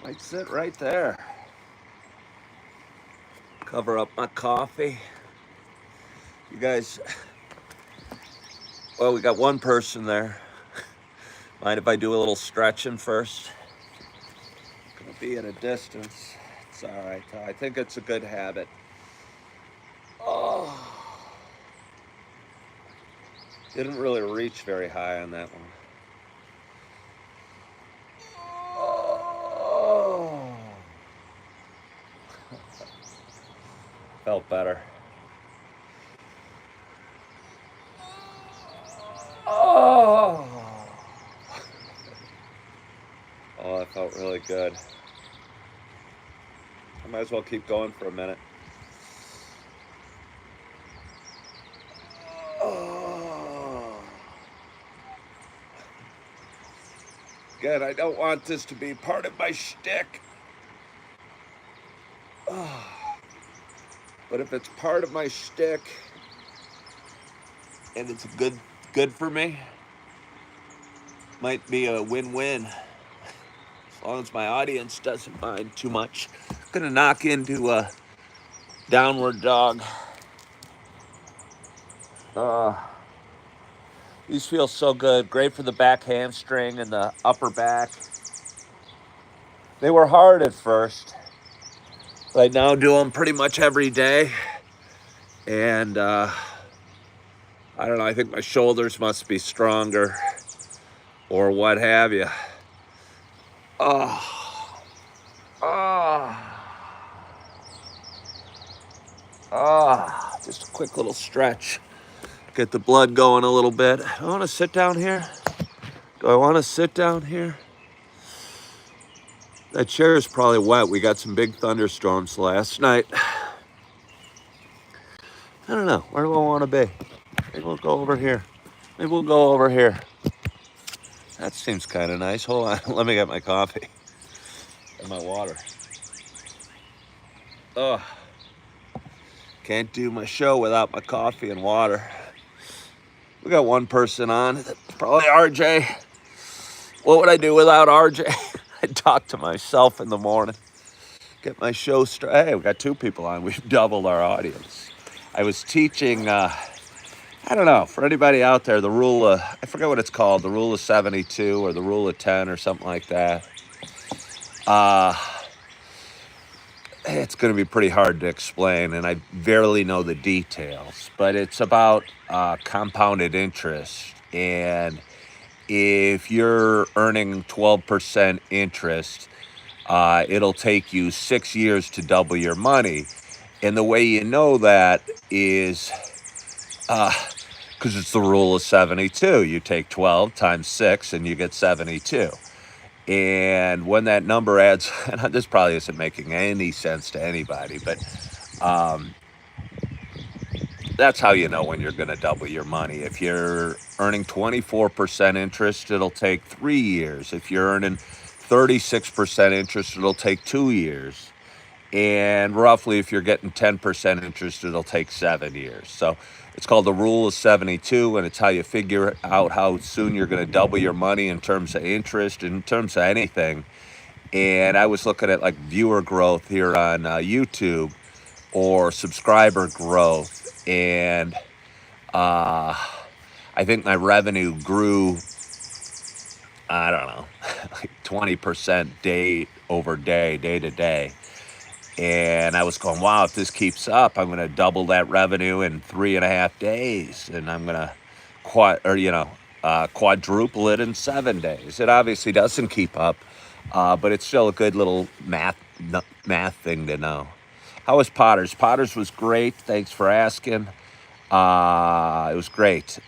I'd sit right there. Cover up my coffee. You guys, well, we got one person there. Mind if I do a little stretching first? Gonna be at a distance. It's all right. I think it's a good habit. Oh, didn't really reach very high on that one. Oh, felt better. Oh, oh, that felt really good. I might as well keep going for a minute. Oh. Good, I don't want this to be part of my shtick. Oh. But if it's part of my shtick and it's good for me, might be a win-win. As long as my audience doesn't mind too much. I'm gonna knock into a downward dog. These feel so good. Great for the back hamstring and the upper back. They were hard at first. But I now do them pretty much every day. And I don't know, I think my shoulders must be stronger or what have you. Oh. Oh. Ah, just a quick little stretch. Get the blood going a little bit. Do I want to sit down here? That chair is probably wet. We got some big thunderstorms last night. I don't know. Where do I want to be? Maybe we'll go over here. That seems kind of nice. Hold on. Let me get my coffee and my water. Ugh. Can't do my show without my coffee and water. We got one person on, probably RJ. What would I do without RJ? I'd talk to myself in the morning, get my show started. Hey, we got two people on. We've doubled our audience. I was teaching, I don't know, for anybody out there, the rule of, I forget what it's called, the rule of 72 or the rule of 10 or something like that. It's going to be pretty hard to explain, and I barely know the details, but it's about compounded interest. And if you're earning 12% interest, it'll take you 6 years to double your money. And the way you know that is because it's the rule of 72. You take 12 times 6 and you get 72. And when that number adds, and this probably isn't making any sense to anybody, but that's how you know when you're going to double your money. If you're earning 24% interest, it'll take 3 years. If you're earning 36% interest, it'll take 2 years. And roughly, if you're getting 10% interest, it'll take 7 years. So it's called the rule of 72, and it's how you figure out how soon you're going to double your money in terms of interest, in terms of anything. And I was looking at like viewer growth here on YouTube or subscriber growth, and I think my revenue grew, I don't know, like 20% day over day, day to day. And I was going, wow, if this keeps up, I'm going to double that revenue in 3.5 days, and I'm going to quadruple it in 7 days. It obviously doesn't keep up, but it's still a good little math thing to know. How was Potters? Potters was great. Thanks for asking. It was great.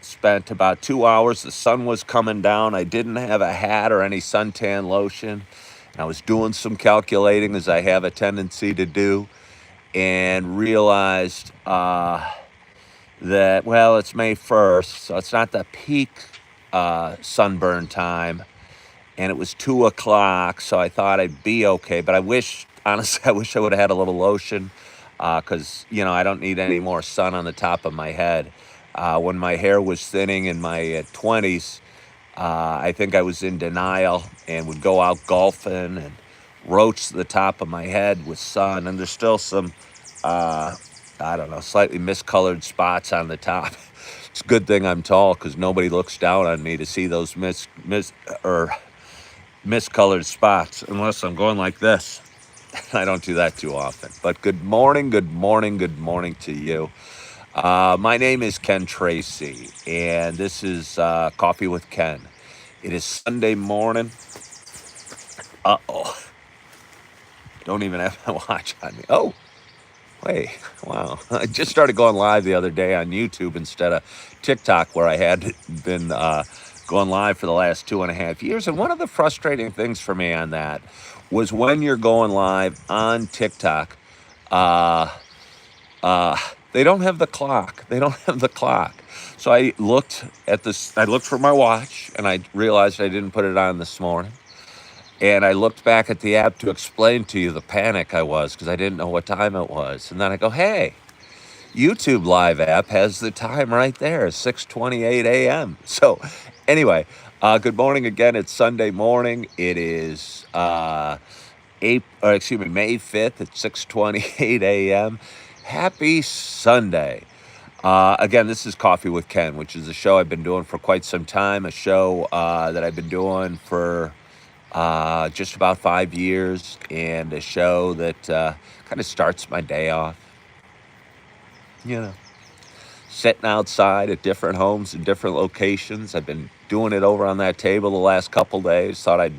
Spent about 2 hours. The sun was coming down. I didn't have a hat or any suntan lotion. I was doing some calculating, as I have a tendency to do, and realized that, well, it's May 1st, so it's not the peak sunburn time, and it was 2 o'clock, so I thought I'd be okay. But honestly, I wish I would have had a little lotion, because, I don't need any more sun on the top of my head. When my hair was thinning in my 20s, I think I was in denial and would go out golfing and roach the top of my head with sun, and there's still some, uh, I don't know, slightly miscolored spots on the top. It's a good thing I'm tall because nobody looks down on me to see those or miscolored spots unless I'm going like this. I don't do that too often. But good morning, good morning, good morning to you. My name is Ken Tracy, and this is Coffee with Ken. It is Sunday morning. Uh-oh. Don't even have my watch on me. Oh, wait. Wow. I just started going live the other day on YouTube instead of TikTok, where I had been going live for the last 2.5 years. And one of the frustrating things for me on that was when you're going live on TikTok, uh, uh, they don't have the clock. They don't have the clock. So I looked at this. I looked for my watch, and I realized I didn't put it on this morning. And I looked back at the app to explain to you the panic I was because I didn't know what time it was. And then I go, hey, YouTube Live app has the time right there, 6:28 a.m. So anyway, good morning again. It's Sunday morning. It is May 5th at 6:28 a.m. Happy Sunday. Again, this is Coffee with Ken, which is a show I've been doing for quite some time, a show that I've been doing for just about 5 years, and a show that kind of starts my day off, you know, sitting outside at different homes in different locations. I've been doing it over on that table the last couple days. Thought I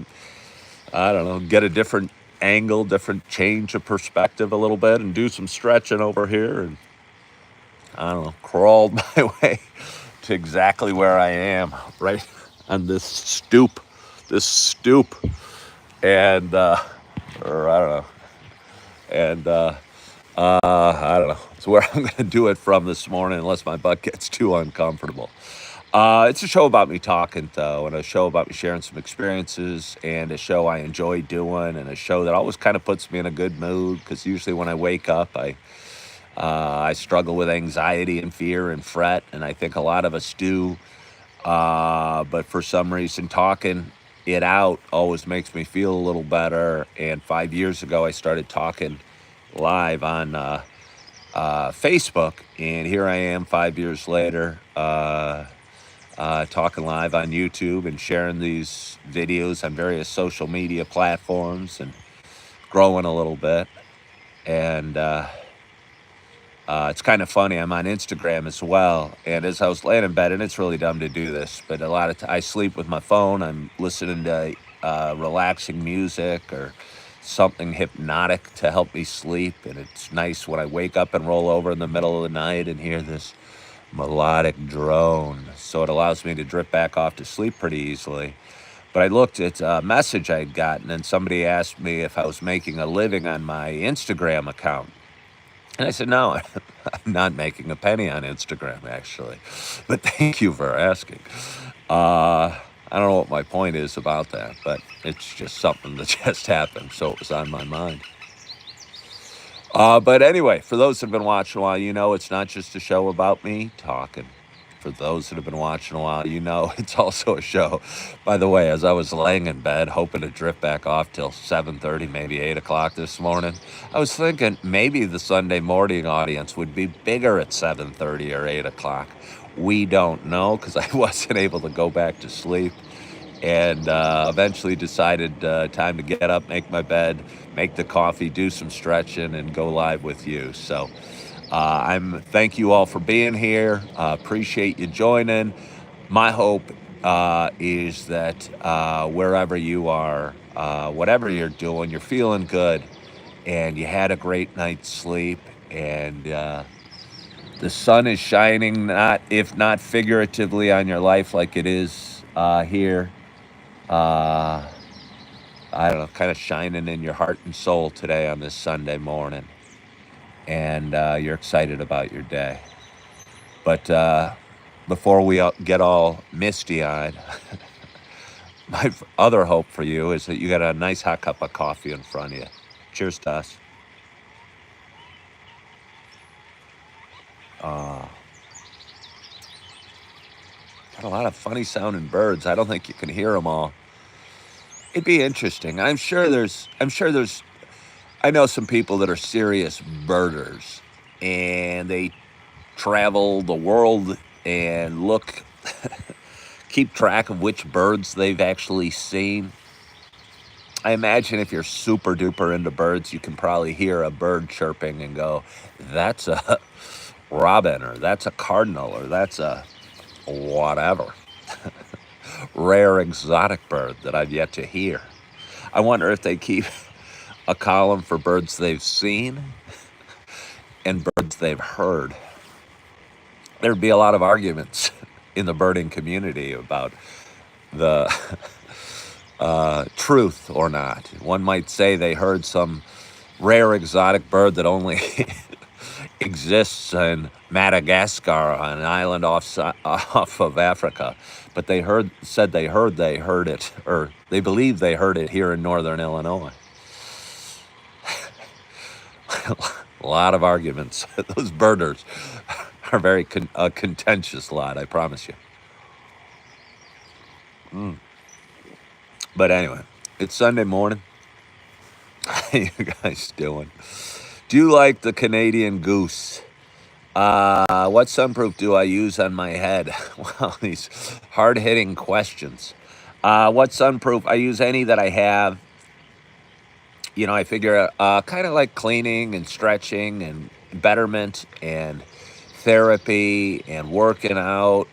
don't know, get a different angle, different change of perspective a little bit, and do some stretching over here. And I don't know, crawled my way to exactly where I am, right on this stoop, and or I don't know, and I don't know. It's where I'm going to do it from this morning, unless my butt gets too uncomfortable. It's a show about me talking, though, and a show about me sharing some experiences, and a show I enjoy doing, and a show that always kind of puts me in a good mood, because usually when I wake up, I struggle with anxiety and fear and fret, and I think a lot of us do. But for some reason, talking it out always makes me feel a little better. And 5 years ago, I started talking live on Facebook, and here I am 5 years later, talking live on YouTube and sharing these videos on various social media platforms and growing a little bit. And it's kind of funny. I'm on Instagram as well. And as I was laying in bed, and it's really dumb to do this, but a lot of I sleep with my phone. I'm listening to relaxing music or something hypnotic to help me sleep. And it's nice when I wake up and roll over in the middle of the night and hear this melodic drone. So it allows me to drift back off to sleep pretty easily. But I looked at a message I'd gotten, and somebody asked me if I was making a living on my Instagram account. And I said, no, I'm not making a penny on Instagram, actually. But thank you for asking. I don't know what my point is about that, but it's just something that just happened, so it was on my mind. But anyway, for those that have been watching a while, you know it's not just a show about me talking. For those that have been watching a while, you know it's also a show. By the way, as I was laying in bed, hoping to drift back off till 7:30, maybe 8 o'clock this morning, I was thinking maybe the Sunday morning audience would be bigger at 7:30 or 8 o'clock. We don't know, because I wasn't able to go back to sleep, and eventually decided time to get up, make my bed, make the coffee, do some stretching, and go live with you. So thank you all for being here. Appreciate you joining. My hope is that wherever you are, whatever you're doing, you're feeling good, and you had a great night's sleep, and the sun is shining, not if not figuratively, on your life like it is here. Uh, I don't know, kind of shining in your heart and soul today on this Sunday morning, and you're excited about your day. But before we get all misty-eyed, my other hope for you is that you got a nice hot cup of coffee in front of you. Cheers to us. Got a lot of funny sounding birds. I don't think you can hear them all. it'd be interesting. I know some people that are serious birders, and they travel the world and keep track of which birds they've actually seen. I imagine if you're super duper into birds, you can probably hear a bird chirping and go, that's a robin, or that's a cardinal, or that's a whatever rare exotic bird that I've yet to hear. I wonder if they keep a column for birds they've seen and birds they've heard. There'd be a lot of arguments in the birding community about the truth or not. One might say they heard some rare exotic bird that only exists in Madagascar, on an island off of Africa, but said they heard it, or they believe they heard it here in northern Illinois. A lot of arguments. Those birders are very a contentious lot, I promise you. But anyway, it's Sunday morning. How you guys doing? Do you like the Canadian goose? What sunproof do I use on my head? Well, these hard-hitting questions. What sunproof? I use any that I have. You know, I figure kind of like cleaning and stretching and betterment and therapy and working out.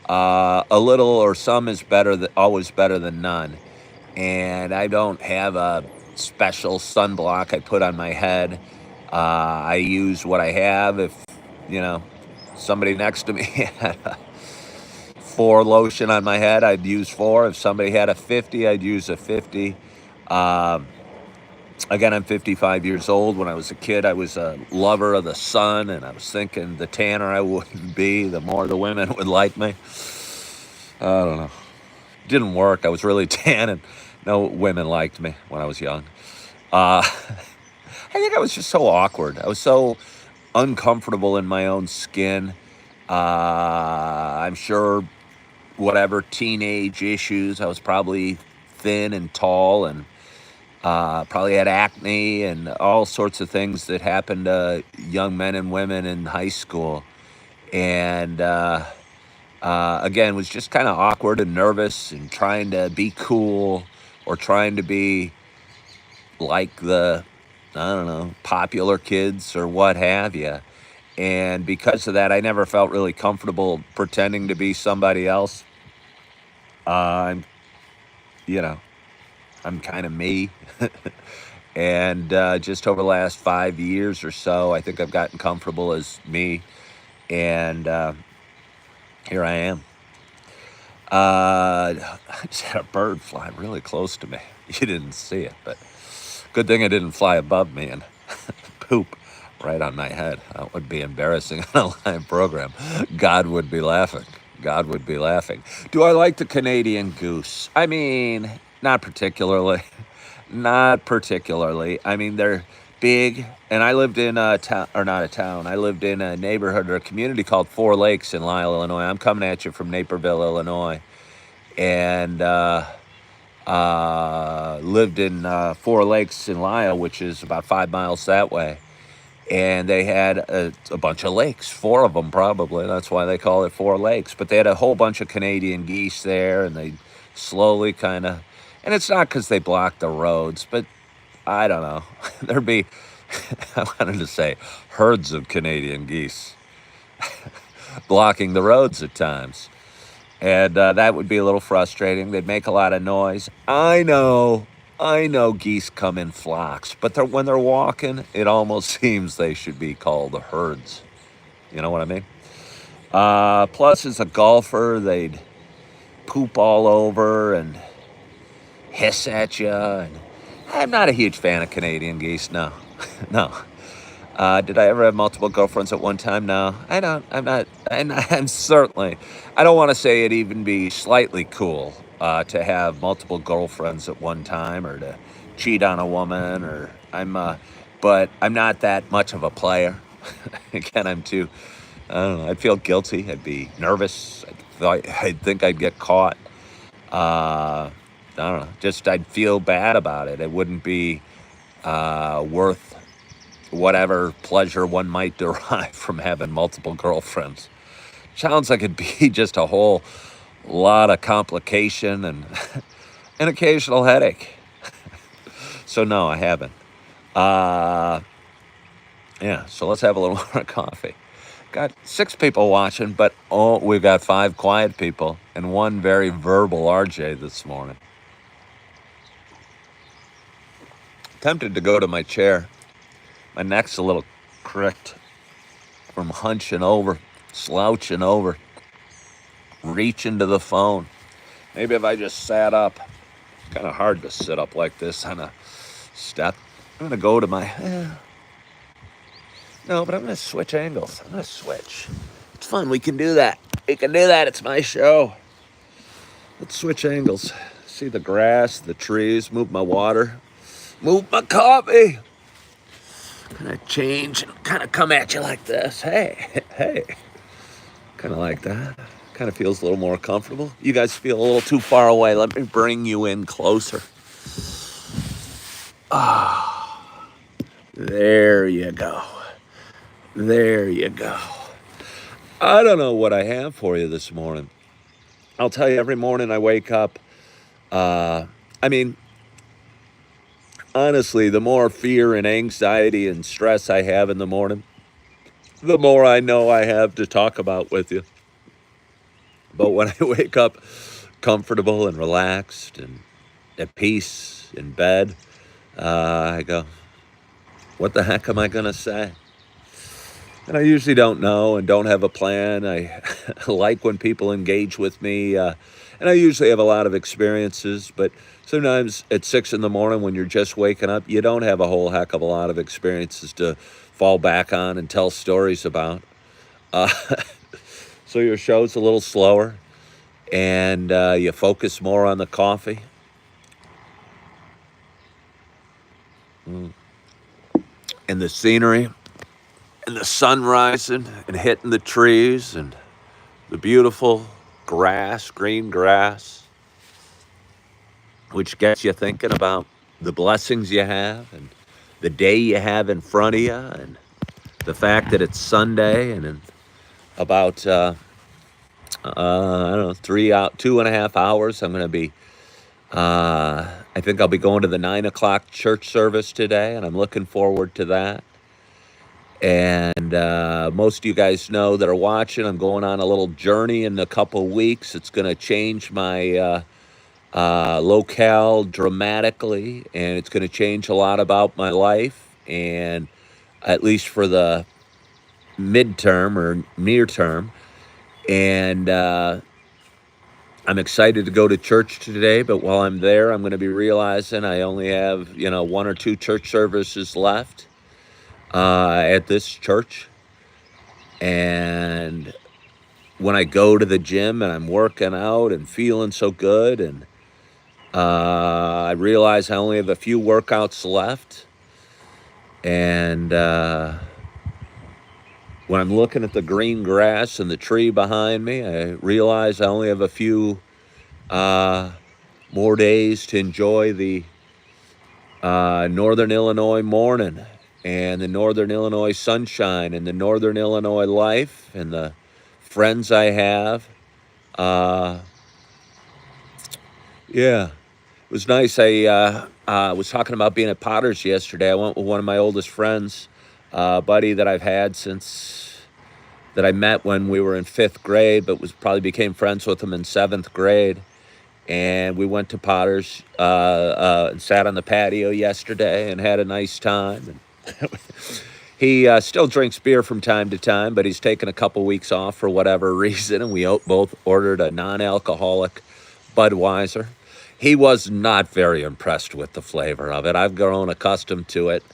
A little or some is always better than none. And I don't have a special sunblock I put on my head. I use what I have. If, somebody next to me had a 4 lotion on my head, I'd use 4. If somebody had a 50, I'd use a 50. Again, I'm 55 years old. When I was a kid, I was a lover of the sun, and I was thinking the tanner I would be, the more the women would like me. I don't know. Didn't work. I was really tan, and no women liked me when I was young. I think I was just so awkward. I was so uncomfortable in my own skin. I'm sure whatever teenage issues, I was probably thin and tall, and probably had acne and all sorts of things that happen to young men and women in high school. And again, was just kind of awkward and nervous and trying to be cool or trying to be like the, I don't know, popular kids or what have you. And because of that, I never felt really comfortable pretending to be somebody else. I'm, I'm kind of me. And just over the last 5 years or so, I think I've gotten comfortable as me. And here I am. I just had a bird flying really close to me. You didn't see it, but good thing it didn't fly above me and poop right on my head. That would be embarrassing on a live program. God would be laughing. God would be laughing. Do I like the Canadian goose? I mean, not particularly. Not particularly. I mean, they're big, and I lived in a town, or not a town, I lived in a neighborhood or a community called 4 Lakes in Lisle, Illinois. I'm coming at you from Naperville, Illinois, and lived in 4 Lakes in Lisle, which is about 5 miles that way. And they had a bunch of lakes, 4 of them probably. That's why they call it 4 Lakes. But they had a whole bunch of Canadian geese there, and they slowly kind of, and it's not because they blocked the roads, but I don't know. There'd be, I wanted to say, herds of Canadian geese blocking the roads at times. And that would be a little frustrating. They'd make a lot of noise. I know geese come in flocks, but when they're walking, it almost seems they should be called herds. You know what I mean? Plus, as a golfer, they'd poop all over and hiss at you. And I'm not a huge fan of Canadian geese, no. No. Did I ever have multiple girlfriends at one time? No, I don't. I'm certainly, I don't want to say it'd even be slightly cool to have multiple girlfriends at one time or to cheat on a woman, or but I'm not that much of a player. Again, I don't know, I'd feel guilty. I'd be nervous. I'd think I'd get caught. I don't know. Just I'd feel bad about it. It wouldn't be worth whatever pleasure one might derive from having multiple girlfriends. Sounds like it'd be just a whole lot of complication and an occasional headache. So no, I haven't. Uh, yeah, so let's have a little more coffee. Got 6 people watching, but oh, we've got 5 quiet people and 1 very verbal RJ this morning. Tempted to go to my chair. My neck's a little cricked from hunching over, slouching over, reaching to the phone. Maybe if I just sat up. It's kind of hard to sit up like this on a step. I'm going to go to my... No, but I'm going to switch angles. I'm going to switch. It's fun. We can do that. We can do that. It's my show. Let's switch angles. See the grass, the trees, move my water, move my coffee. Kind of change and kind of come at you like this. Hey, hey. Kind of like that. Kind of feels a little more comfortable. You guys feel a little too far away. Let me bring you in closer. Ah, there you go. There you go. I don't know what I have for you this morning. I'll tell you, every morning I wake up, honestly, the more fear and anxiety and stress I have in the morning, the more I know I have to talk about with you. But when I wake up comfortable and relaxed and at peace in bed, I go, what the heck am I going to say? And I usually don't know and don't have a plan. I like when people engage with me. And I usually have a lot of experiences, but sometimes at 6 in the morning when you're just waking up, you don't have a whole heck of a lot of experiences to fall back on and tell stories about. So your show's a little slower and you focus more on the coffee. And the scenery. And the sun rising and hitting the trees and the beautiful grass, green grass, which gets you thinking about the blessings you have and the day you have in front of you and the fact that it's Sunday and in about, I don't know, 2.5 hours, I'm going to be, I think I'll be going to the 9 o'clock church service today, and I'm looking forward to that. And most of you guys know that are watching, I'm going on a little journey in a couple weeks. It's going to change my locale dramatically, and it's going to change a lot about my life, and at least for the midterm or near term. And I'm excited to go to church today, but while I'm there, I'm going to be realizing I only have, 1 or 2 church services left at this church. And when I go to the gym and I'm working out and feeling so good, and I realize I only have a few workouts left, and when I'm looking at the green grass and the tree behind me, I realize I only have a few more days to enjoy the Northern Illinois morning and the Northern Illinois sunshine and the Northern Illinois life and the friends I have. Yeah, it was nice. I was talking about being at Potter's yesterday. I went with one of my oldest friends, buddy that I've had since that I met when we were in 5th grade, but probably became friends with him in 7th grade. And we went to Potter's and sat on the patio yesterday and had a nice time. And he still drinks beer from time to time, but he's taken a couple weeks off for whatever reason, and we both ordered a non-alcoholic Budweiser. He was not very impressed with the flavor of it. I've grown accustomed to it.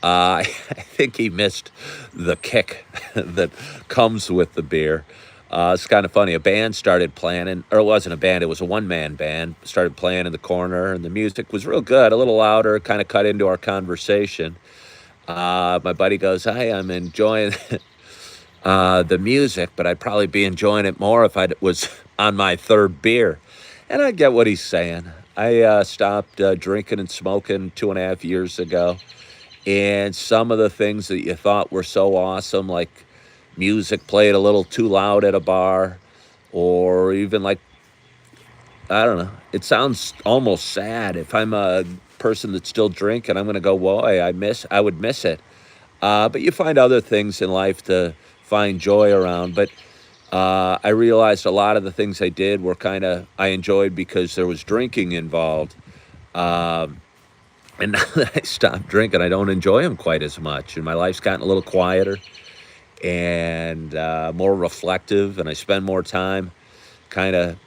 I think he missed the kick that comes with the beer. It's kind of funny. A band started playing, or it wasn't a band, it was a one-man band, started playing in the corner, and the music was real good, a little louder, kind of cut into our conversation. My buddy goes, hey, I'm enjoying the music, but I'd probably be enjoying it more if I was on my 3rd beer. And I get what he's saying. I stopped drinking and smoking 2.5 years ago. And some of the things that you thought were so awesome, like music played a little too loud at a bar, or even like, I don't know, it sounds almost sad. If I'm a person that's still drinking, I'm going to go, boy, I would miss it. But you find other things in life to find joy around. But I realized a lot of the things I did were I enjoyed because there was drinking involved. Um, and now that I stopped drinking, I don't enjoy them quite as much. And my life's gotten a little quieter and more reflective. And I spend more time kind of,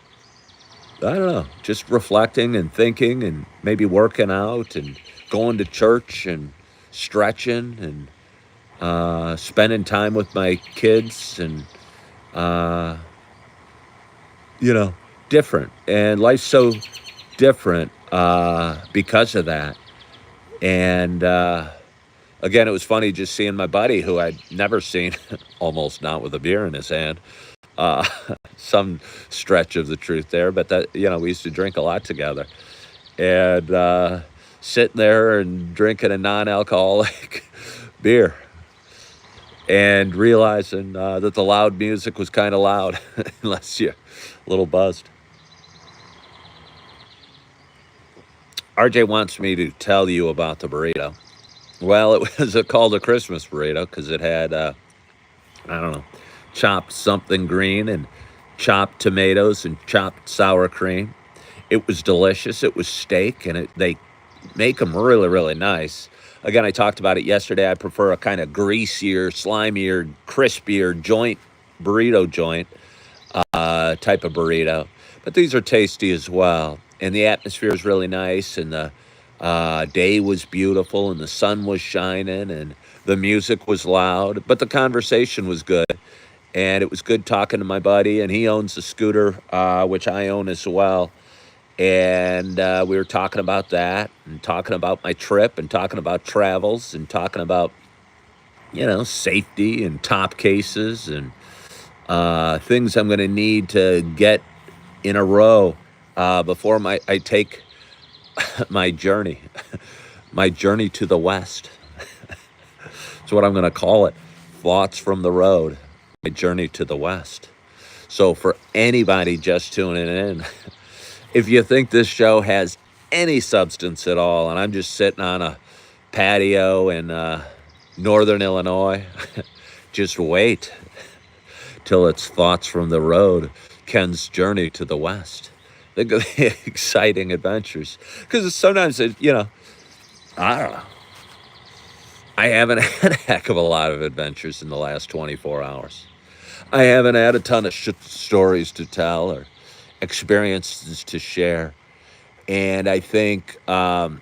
I don't know, just reflecting and thinking and maybe working out and going to church and stretching and spending time with my kids and, uh, you know, different. And life's so different because of that. And again, it was funny just seeing my buddy who I'd never seen, almost not with a beer in his hand. Uh, some stretch of the truth there, but that, we used to drink a lot together. And sitting there and drinking a non alcoholic beer and realizing that the loud music was kind of loud unless you're a little buzzed. RJ wants me to tell you about the burrito. Well, it was called a Christmas burrito because it had, I don't know, chopped something green and chopped tomatoes and chopped sour cream. It was delicious. It was steak, and they make them really, really nice. Again, I talked about it yesterday. I prefer a kind of greasier, slimier, crispier joint, burrito joint type of burrito. But these are tasty as well. And the atmosphere is really nice, and the day was beautiful, and the sun was shining, and the music was loud, but the conversation was good. And it was good talking to my buddy, and he owns a scooter, which I own as well. And we were talking about that, and talking about my trip, and talking about travels, and talking about, safety and top cases and things I'm going to need to get in a row before I take my journey, my journey to the West. That's what I'm going to call it. Thoughts from the road, my journey to the West. So for anybody just tuning in, if you think this show has any substance at all, and I'm just sitting on a patio in northern Illinois, just wait till it's Thoughts from the Road, Ken's journey to the West. Think of the exciting adventures. Because sometimes, I don't know. I haven't had a heck of a lot of adventures in the last 24 hours. I haven't had a ton of stories to tell or experiences to share. And I think it'll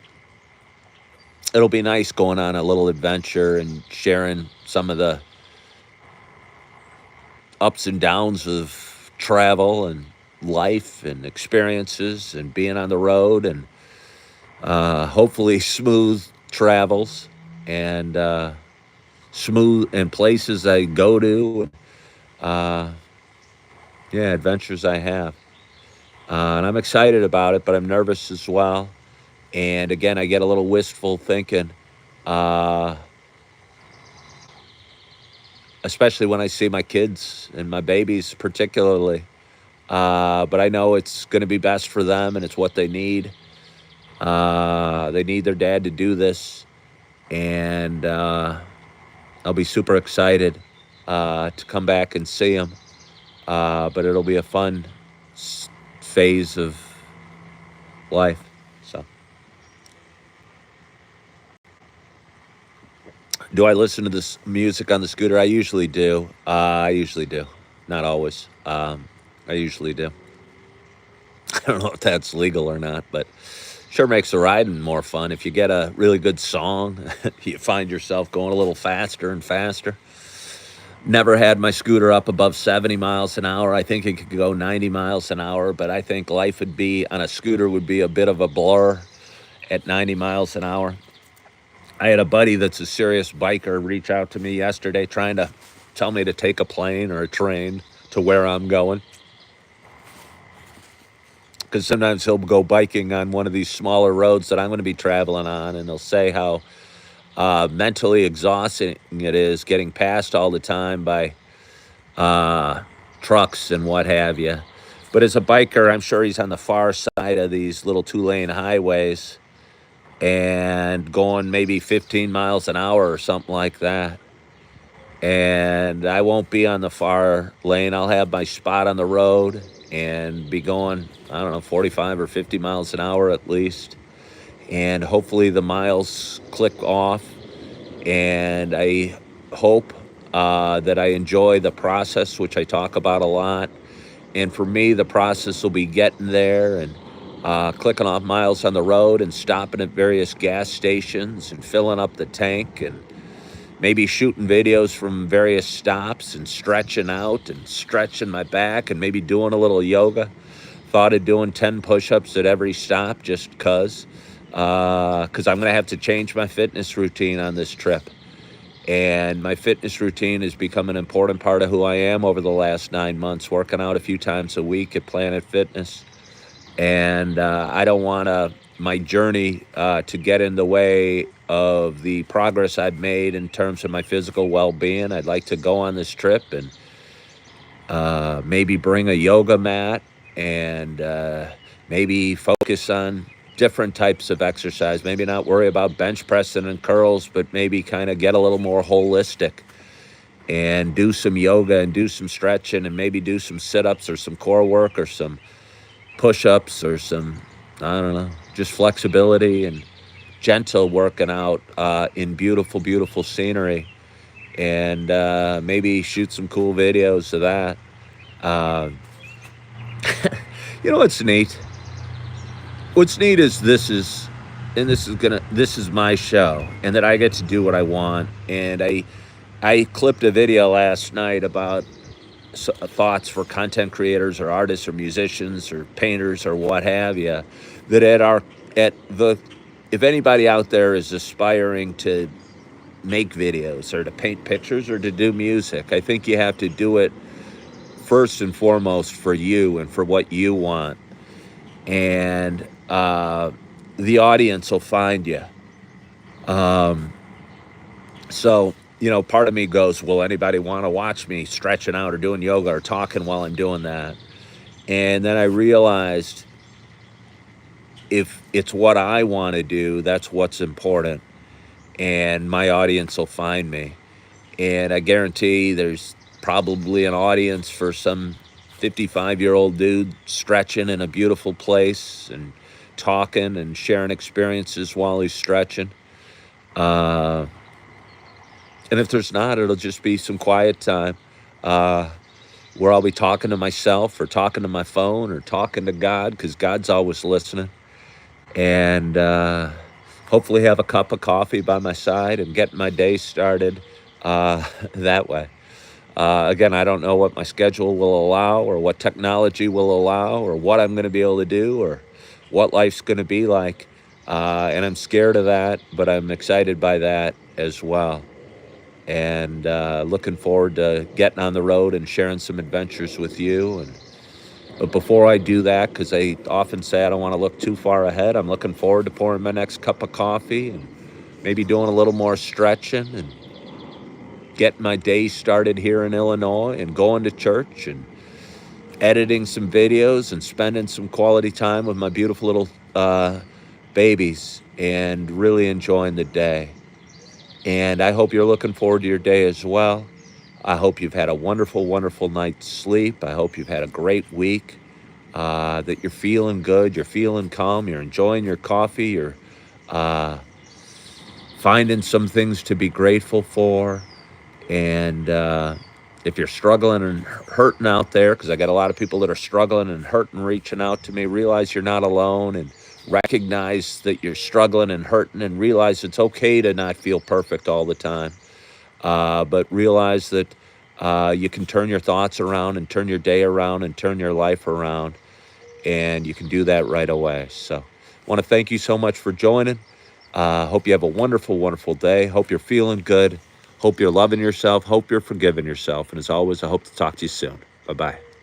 be nice going on a little adventure and sharing some of the ups and downs of travel and life and experiences and being on the road, and hopefully smooth travels and smooth and places I go to. Uh, yeah, adventures I have. And I'm excited about it, but I'm nervous as well. And again, I get a little wistful thinking, uh, especially when I see my kids and my babies, particularly. But I know it's going to be best for them, and it's what they need. They need their dad to do this, and I'll be super excited to come back and see them. But it'll be a fun phase of life. So, do I listen to this music on the scooter? I usually do. I usually do. Not always. I usually do. I don't know if that's legal or not, but sure makes the riding more fun. If you get a really good song, you find yourself going a little faster and faster. Never had my scooter up above 70 miles an hour. I think it could go 90 miles an hour, but I think life would be on a scooter would be a bit of a blur at 90 miles an hour. I had a buddy that's a serious biker reach out to me yesterday trying to tell me to take a plane or a train to where I'm going, because sometimes he'll go biking on one of these smaller roads that I'm going to be traveling on, and he'll say how mentally exhausting it is getting passed all the time by uh, trucks and what have you. But as a biker, I'm sure he's on the far side of these little 2-lane highways and going maybe 15 miles an hour or something like that. And I won't be on the far lane. I'll have my spot on the road and be going, I don't know, 45 or 50 miles an hour at least. And hopefully the miles click off. And I hope that I enjoy the process, which I talk about a lot. And for me, the process will be getting there and clicking off miles on the road and stopping at various gas stations and filling up the tank and maybe shooting videos from various stops and stretching out and stretching my back and maybe doing a little yoga. Thought of doing 10 push-ups at every stop just because I'm going to have to change my fitness routine on this trip. And my fitness routine has become an important part of who I am over the last 9 months, working out a few times a week at Planet Fitness. And I don't want my journey to get in the way of the progress I've made in terms of my physical well-being. I'd like to go on this trip and maybe bring a yoga mat and maybe focus on different types of exercise. Maybe not worry about bench pressing and curls, but maybe kind of get a little more holistic and do some yoga and do some stretching and maybe do some sit-ups or some core work or some push-ups or some, I don't know, just flexibility and gentle working out in beautiful, beautiful scenery, and maybe shoot some cool videos of that. Uh, you know what's neat? What's neat is this is my show, and that I get to do what I want. And I clipped a video last night about thoughts for content creators or artists or musicians or painters or what have you, that if anybody out there is aspiring to make videos or to paint pictures or to do music, I think you have to do it first and foremost for you and for what you want. And the audience will find you. So, part of me goes, will anybody want to watch me stretching out or doing yoga or talking while I'm doing that? And then I realized if it's what I want to do, that's what's important. And my audience will find me. And I guarantee there's probably an audience for some 55-year-old dude stretching in a beautiful place and talking and sharing experiences while he's stretching. And if there's not, it'll just be some quiet time where I'll be talking to myself or talking to my phone or talking to God, because God's always listening. And hopefully have a cup of coffee by my side and get my day started that way. Again, I don't know what my schedule will allow or what technology will allow or what I'm going to be able to do or what life's going to be like. And I'm scared of that, but I'm excited by that as well. And looking forward to getting on the road and sharing some adventures with you. But before I do that, because I often say I don't want to look too far ahead, I'm looking forward to pouring my next cup of coffee and maybe doing a little more stretching and getting my day started here in Illinois and going to church and editing some videos and spending some quality time with my beautiful little babies and really enjoying the day. And I hope you're looking forward to your day as well. I hope you've had a wonderful, wonderful night's sleep. I hope you've had a great week, that you're feeling good, you're feeling calm, you're enjoying your coffee, you're finding some things to be grateful for. And if you're struggling and hurting out there, because I got a lot of people that are struggling and hurting, reaching out to me, realize you're not alone and recognize that you're struggling and hurting and realize it's okay to not feel perfect all the time. But realize that you can turn your thoughts around and turn your day around and turn your life around. And you can do that right away. So I want to thank you so much for joining. Hope you have a wonderful, wonderful day. Hope you're feeling good. Hope you're loving yourself. Hope you're forgiving yourself. And as always, I hope to talk to you soon. Bye-bye.